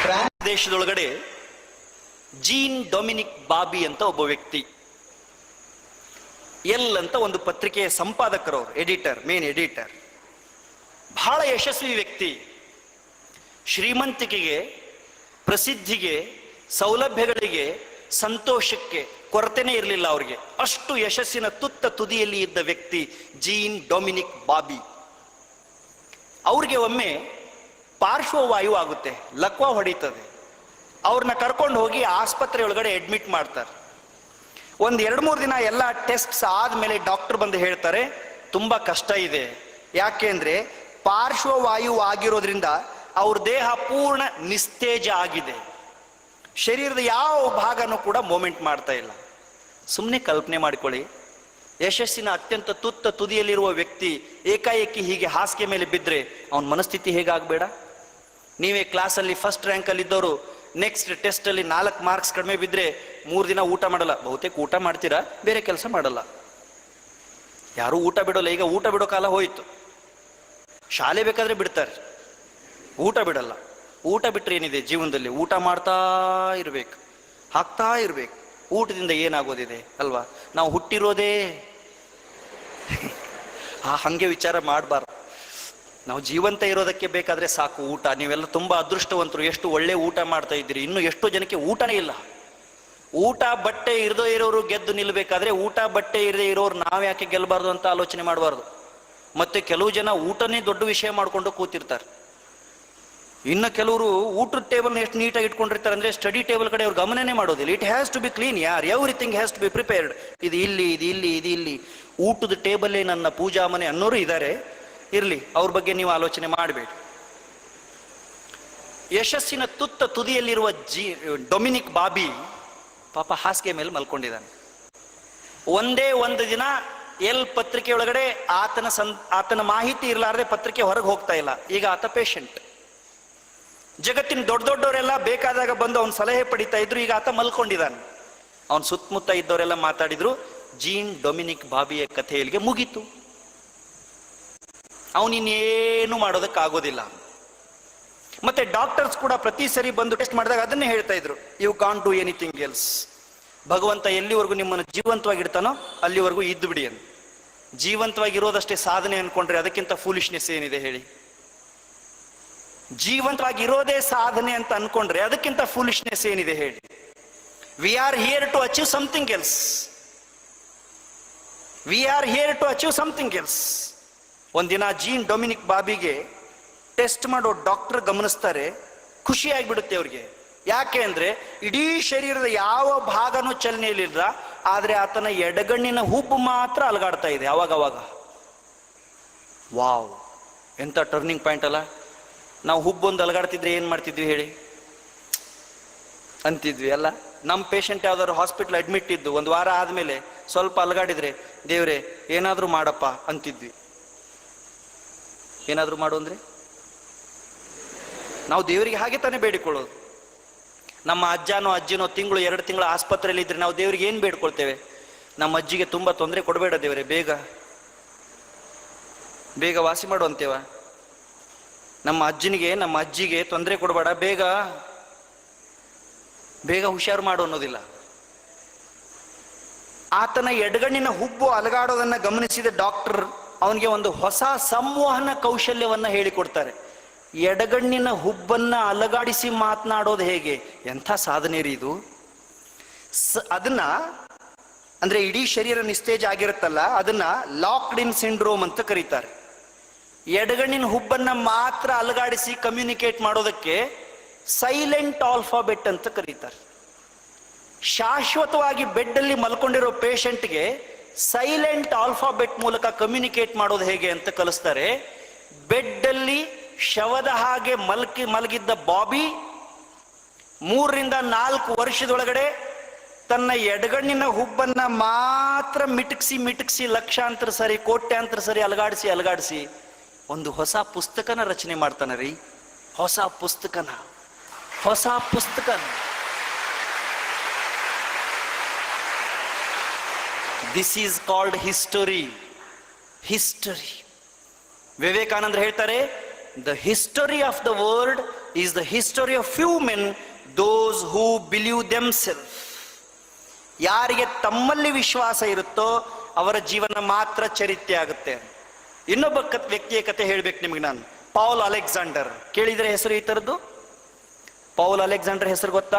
France ದೇಶದೊಳಗಡೆ gene Dominic Bobby ಅಂತ ಒಬ್ಬ ವ್ಯಕ್ತಿ, ಎಲ್ ಅಂತ ಒಂದು ಪತ್ರಿಕೆಯ ಸಂಪಾದಕರು, ಎಡಿಟರ್, ಮೇನ್ ಎಡಿಟರ್, ಬಹಳ ಯಶಸ್ವಿ ವ್ಯಕ್ತಿ. ಶ್ರೀಮಂತಿಕೆಗೆ, ಪ್ರಸಿದ್ಧಿಗೆ, ಸೌಲಭ್ಯಗಳಿಗೆ, ಸಂತೋಷಕ್ಕೆ ಕೊರತೆನೇ ಇರಲಿಲ್ಲ ಅವರಿಗೆ. ಅಷ್ಟು ಯಶಸ್ಸಿನ ತುತ್ತ ತುದಿಯಲ್ಲಿ ಇದ್ದ ವ್ಯಕ್ತಿ ಜೀನ್ ಡೊಮಿನಿಕ್ ಬಾಬಿ. ಅವ್ರಿಗೆ ಒಮ್ಮೆ ಪಾರ್ಶ್ವವಾಯು ಆಗುತ್ತೆ, ಲಕ್ವ ಹೊಡೀತದೆ. ಅವ್ರನ್ನ ಕರ್ಕೊಂಡು ಹೋಗಿ ಆಸ್ಪತ್ರೆ ಒಳಗಡೆ ಅಡ್ಮಿಟ್ ಮಾಡ್ತಾರೆ. ಒಂದು 2-3 ದಿನ ಎಲ್ಲ ಟೆಸ್ಟ್ಸ್ ಆದ್ಮೇಲೆ ಡಾಕ್ಟರ್ ಬಂದು ಹೇಳ್ತಾರೆ, ತುಂಬಾ ಕಷ್ಟ ಇದೆ. ಯಾಕೆಂದ್ರೆ ಪಾರ್ಶ್ವವಾಯು ಆಗಿರೋದ್ರಿಂದ ಅವ್ರ ದೇಹ ಪೂರ್ಣ ನಿಸ್ತೇಜ ಆಗಿದೆ, ಶರೀರದ ಯಾವ ಭಾಗನೂ ಕೂಡ ಮೂಮೆಂಟ್ ಮಾಡ್ತಾ ಇಲ್ಲ. ಸುಮ್ಮನೆ ಕಲ್ಪನೆ ಮಾಡಿಕೊಳ್ಳಿ, ಯಶಸ್ಸಿನ ಅತ್ಯಂತ ತುತ್ತ ತುದಿಯಲ್ಲಿರುವ ವ್ಯಕ್ತಿ ಏಕಾಏಕಿ ಹೀಗೆ ಹಾಸಿಗೆ ಮೇಲೆ ಬಿದ್ದರೆ ಅವನ ಮನಸ್ಥಿತಿ ಹೇಗಾಗಬೇಡ? ನೀವೇ ಕ್ಲಾಸಲ್ಲಿ ಫಸ್ಟ್ ರ್ಯಾಂಕಲ್ಲಿ ಇದ್ದವರು ನೆಕ್ಸ್ಟ್ ಟೆಸ್ಟಲ್ಲಿ 4 ಮಾರ್ಕ್ಸ್ ಕಡಿಮೆ ಬಿದ್ದರೆ 3 ದಿನ ಊಟ ಮಾಡಲ್ಲ. ಬಹುತೇಕ ಊಟ ಮಾಡ್ತೀರಾ, ಬೇರೆ ಕೆಲಸ ಮಾಡಲ್ಲ. ಯಾರೂ ಊಟ ಬಿಡೋಲ್ಲ. ಈಗ ಊಟ ಬಿಡೋ ಕಾಲ ಹೋಯಿತು. ಶಾಲೆ ಬೇಕಾದ್ರೆ ಬಿಡ್ತಾರೆ, ಊಟ ಬಿಡಲ್ಲ. ಊಟ ಬಿಟ್ಟರೆ ಏನಿದೆ ಜೀವನದಲ್ಲಿ? ಊಟ ಮಾಡ್ತಾ ಇರಬೇಕು, ಹಾಕ್ತಾ ಇರಬೇಕು. ಊಟದಿಂದ ಏನಾಗೋದಿದೆ ಅಲ್ವಾ? ನಾವು ಹುಟ್ಟಿರೋದೇ ಹಂಗೆ ವಿಚಾರ ಮಾಡಬಾರ್ದು. ನಾವು ಜೀವಂತ ಇರೋದಕ್ಕೆ ಬೇಕಾದ್ರೆ ಸಾಕು ಊಟ. ನೀವೆಲ್ಲ ತುಂಬಾ ಅದೃಷ್ಟವಂತರು, ಎಷ್ಟು ಒಳ್ಳೆ ಊಟ ಮಾಡ್ತಾ ಇದ್ದೀರಿ. ಇನ್ನು ಎಷ್ಟೋ ಜನಕ್ಕೆ ಊಟನೇ ಇಲ್ಲ. ಊಟ ಬಟ್ಟೆ ಇರದೇ ಇರೋರು ಗೆದ್ದು ನಿಲ್ಬೇಕಾದ್ರೆ ಊಟ ಬಟ್ಟೆ ಇರದೇ ಇರೋರು ನಾವ್ ಯಾಕೆ ಗೆಲ್ಲಬಾರ್ದು ಅಂತ ಆಲೋಚನೆ ಮಾಡಬಾರ್ದು. ಮತ್ತೆ ಕೆಲವು ಜನ ಊಟನೇ ದೊಡ್ಡ ವಿಷಯ ಮಾಡ್ಕೊಂಡು ಕೂತಿರ್ತಾರೆ. ಇನ್ನು ಕೆಲವರು ಊಟದ ಟೇಬಲ್ನ ಎಷ್ಟು ನೀಟಾಗಿ ಇಟ್ಕೊಂಡಿರ್ತಾರೆ ಅಂದ್ರೆ ಸ್ಟಡಿ ಟೇಬಲ್ ಕಡೆ ಅವ್ರು ಗಮನನೇ ಮಾಡೋದಿಲ್ಲ. It has to be clean ಯಾರ್, everything has to be prepared. ಇದು ಇಲ್ಲಿ, ಇದು ಇಲ್ಲಿ, ಇದು ಇಲ್ಲಿ. ಊಟದ ಟೇಬಲ್ಲೇ ನನ್ನ ಪೂಜಾ ಮನೆ ಅನ್ನೋರು ಇದ್ದಾರೆ. ಇರ್ಲಿ, ಅವ್ರ ಬಗ್ಗೆ ನೀವು ಆಲೋಚನೆ ಮಾಡಬೇಡಿ. ಯಶಸ್ಸಿನ ತುತ್ತ ತುದಿಯಲ್ಲಿರುವ ಡೊಮಿನಿಕ್ ಬಾಬಿ ಪಾಪ ಹಾಸಿಗೆ ಮೇಲೆ ಮಲ್ಕೊಂಡಿದ್ದಾನೆ. ಒಂದು ದಿನ ಎಲ್ ಪತ್ರಿಕೆ ಒಳಗಡೆ ಆತನ ಮಾಹಿತಿ ಇರಲಾರದೆ ಪತ್ರಿಕೆ ಹೊರಗೆ ಹೋಗ್ತಾ ಇಲ್ಲ. ಈಗ ಆತ ಪೇಷಂಟ್. ಜಗತ್ತಿನ ದೊಡ್ಡವರೆಲ್ಲ ಬೇಕಾದಾಗ ಬಂದು ಅವನ ಸಲಹೆ ಪಡಿತಾ ಇದ್ರು. ಈಗ ಆತ ಮಲ್ಕೊಂಡಿದ್ದಾನೆ. ಅವನ ಸುತ್ತಮುತ್ತ ಇದ್ದವರೆಲ್ಲ ಮಾತಾಡಿದ್ರು. ಜೀನ್ ಡೊಮಿನಿಕ್ ಬಾಬಿಯ ಕಥೆ ಇಲ್ಲಿಗೆ ಮುಗೀತು. ಅವನಿನ್ನೇನು ಮಾಡೋದಕ್ಕಾಗೋದಿಲ್ಲ. ಮತ್ತೆ ಡಾಕ್ಟರ್ಸ್ ಕೂಡ ಪ್ರತಿ ಸರಿ ಬಂದು ಟೆಸ್ಟ್ ಮಾಡಿದಾಗ ಅದನ್ನೇ ಹೇಳ್ತಾ ಇದ್ರು, you can't do anything else. ಭಗವಂತ ಎಲ್ಲಿವರೆಗೂ ನಿಮ್ಮನ್ನು ಜೀವಂತವಾಗಿರ್ತಾನೋ ಅಲ್ಲಿವರೆಗೂ ಇದ್ದು ಬಿಡಿ ಅಂತ. ಜೀವಂತವಾಗಿರೋದಷ್ಟೇ ಸಾಧನೆ ಅನ್ಕೊಂಡ್ರೆ ಅದಕ್ಕಿಂತ ಫೂಲಿಶ್ನೆಸ್ ಏನಿದೆ ಹೇಳಿ? ಜೀವಂತವಾಗಿರೋದೇ ಸಾಧನೆ ಅಂತ ಅನ್ಕೊಂಡ್ರೆ ಅದಕ್ಕಿಂತ ಫೂಲಿಶ್ನೆಸ್ ಏನಿದೆ ಹೇಳಿ? We are here to achieve something else. We are here to achieve something else. ಒಂದಿನ ಜೀನ್ ಡೊಮಿನಿಕ್ ಬಾಬಿಗೆ ಟೆಸ್ಟ್ ಮಾಡೋ ಡಾಕ್ಟರ್ ಗಮನಿಸ್ತಾರೆ. ಖುಷಿ ಆಗ್ಬಿಡುತ್ತೆ ಅವ್ರಿಗೆ. ಯಾಕೆ ಅಂದ್ರೆ ಇಡೀ ಶರೀರದ ಯಾವ ಭಾಗನೂ ಚಲನೆಯಲ್ಲಿಲ್ಲ, ಆದ್ರೆ ಆತನ ಎಡಗಣ್ಣಿನ ಹುಬ್ಬು ಮಾತ್ರ ಅಲಗಾಡ್ತಾ ಇದೆ ಅವಾಗವಾಗ. ವಾವ್, ಎಂತ ಟರ್ನಿಂಗ್ ಪಾಯಿಂಟ್ ಅಲ್ಲ. ನಾವು ಹುಬ್ಬೊಂದು ಅಲಗಾಡ್ತಿದ್ರೆ ಏನ್ ಮಾಡ್ತಿದ್ವಿ ಹೇಳಿ? ಅಂತಿದ್ವಿ ಅಲ್ಲ. ನಮ್ಮ ಪೇಷಂಟ್ ಯಾವ್ದಾದ್ರು ಹಾಸ್ಪಿಟ್ಲ್ ಅಡ್ಮಿಟ್ ಇದ್ದು 1 ವಾರ ಆದ್ಮೇಲೆ ಸ್ವಲ್ಪ ಅಲಗಾಡಿದ್ರೆ, ದೇವ್ರೆ ಏನಾದ್ರೂ ಮಾಡಪ್ಪ ಅಂತಿದ್ವಿ. ಏನಾದ್ರೂ ಮಾಡು ಅಂದ್ರೆ ನಾವು ದೇವರಿಗೆ ಹಾಗೆ ತಾನೇ ಬೇಡಿಕೊಳ್ಳೋದು. ನಮ್ಮ ಅಜ್ಜನೋ ಅಜ್ಜಿನೋ 1-2 ತಿಂಗಳು ಆಸ್ಪತ್ರೆಯಲ್ಲಿ ಇದ್ರೆ ನಾವು ದೇವರಿಗೆ ಏನ್ ಬೇಡ್ಕೊಳ್ತೇವೆ? ನಮ್ಮ ಅಜ್ಜಿಗೆ ತುಂಬಾ ತೊಂದರೆ ಕೊಡಬೇಡ ದೇವರೇ, ಬೇಗ ಬೇಗ ವಾಸಿ ಮಾಡು ಅಂತೇವ. ನಮ್ಮ ಅಜ್ಜಿಗೆ ತೊಂದರೆ ಕೊಡಬೇಡ, ಬೇಗ ಬೇಗ ಹುಷಾರು ಮಾಡು ಅನ್ನೋದಿಲ್ಲ. ಆತನ ಎಡಗಣ್ಣಿನ ಹುಬ್ಬು ಅಲಗಾಡೋದನ್ನ ಗಮನಿಸಿದ ಡಾಕ್ಟರ್ ಅವನಿಗೆ ಒಂದು ಹೊಸ ಸಂವಹನ ಕೌಶಲ್ಯವನ್ನ ಹೇಳಿಕೊಡ್ತಾರೆ. ಎಡಗಣ್ಣಿನ ಹುಬ್ಬನ್ನ ಅಲಗಾಡಿಸಿ ಮಾತನಾಡೋದು ಹೇಗೆ? ಎಂಥ ಸಾಧನೆ ರೀ ಇದು. ಅದನ್ನ ಅಂದ್ರೆ ಇಡೀ ಶರೀರ ನಿಸ್ತೇಜ ಆಗಿರುತ್ತಲ್ಲ, ಅದನ್ನ ಲಾಕ್ಡ್ ಇನ್ ಸಿಂಡ್ರೋಮ್ ಅಂತ ಕರೀತಾರೆ. ಎಡಗಣ್ಣಿನ ಹುಬ್ಬನ್ನ ಮಾತ್ರ ಅಲಗಾಡಿಸಿ ಕಮ್ಯುನಿಕೇಟ್ ಮಾಡೋದಕ್ಕೆ ಸೈಲೆಂಟ್ ಆಲ್ಫಾಬೆಟ್ ಅಂತ ಕರೀತಾರೆ. ಶಾಶ್ವತವಾಗಿ ಬೆಡ್ಡಲ್ಲಿ ಮಲ್ಕೊಂಡಿರೋ ಪೇಷಂಟ್ಗೆ ಸೈಲೆಂಟ್ ಆಲ್ಫಾಬೆಟ್ ಮೂಲಕ ಕಮ್ಯುನಿಕೇಟ್ ಮಾಡೋದು ಹೇಗೆ ಅಂತ ಕಲಿಸ್ತಾರೆ. ಬೆಡ್ಡಲ್ಲಿ ಶವದ ಹಾಗೆ ಮಲಗಿದ್ದ ಬಾಬಿ 3-4 ವರ್ಷದೊಳಗಡೆ ತನ್ನ ಎಡಗಣ್ಣಿನ ಹುಬ್ಬನ್ನ ಮಾತ್ರ ಮಿಟುಕಿಸಿ ಲಕ್ಷಾಂತರ ಸರಿ, ಕೋಟ್ಯಾಂತರ ಸರಿ ಅಲಗಾಡಿಸಿ ಒಂದು ಹೊಸ ಪುಸ್ತಕನ ರಚನೆ ಮಾಡ್ತಾನೆ ರೀ. ಹೊಸ ಪುಸ್ತಕನ. This is called history. Vivekananda ಹೇಳ್ತಾರೆ, the history of the world is the history of few men, those who believe themselves. ಯಾರಿಗೆ ತಮ್ಮಲ್ಲಿ ವಿಶ್ವಾಸ ಇರುತ್ತೋ ಅವರ ಜೀವನ ಮಾತ್ರ ಚರಿತ್ರೆ ಆಗುತ್ತೆ. ಇನ್ನೊಬ್ಬ ವ್ಯಕ್ತಿಯ ಕತೆ ಹೇಳ್ಬೇಕು ನಿಮ್ಗೆ ನಾನು. ಪೌಲ್ ಅಲೆಕ್ಸಾಂಡರ್ ಕೇಳಿದ್ರೆ ಹೆಸರು ಈ ತರದ್ದು? ಪೌಲ್ ಅಲೆಕ್ಸಾಂಡರ್ ಹೆಸರು ಗೊತ್ತಾ?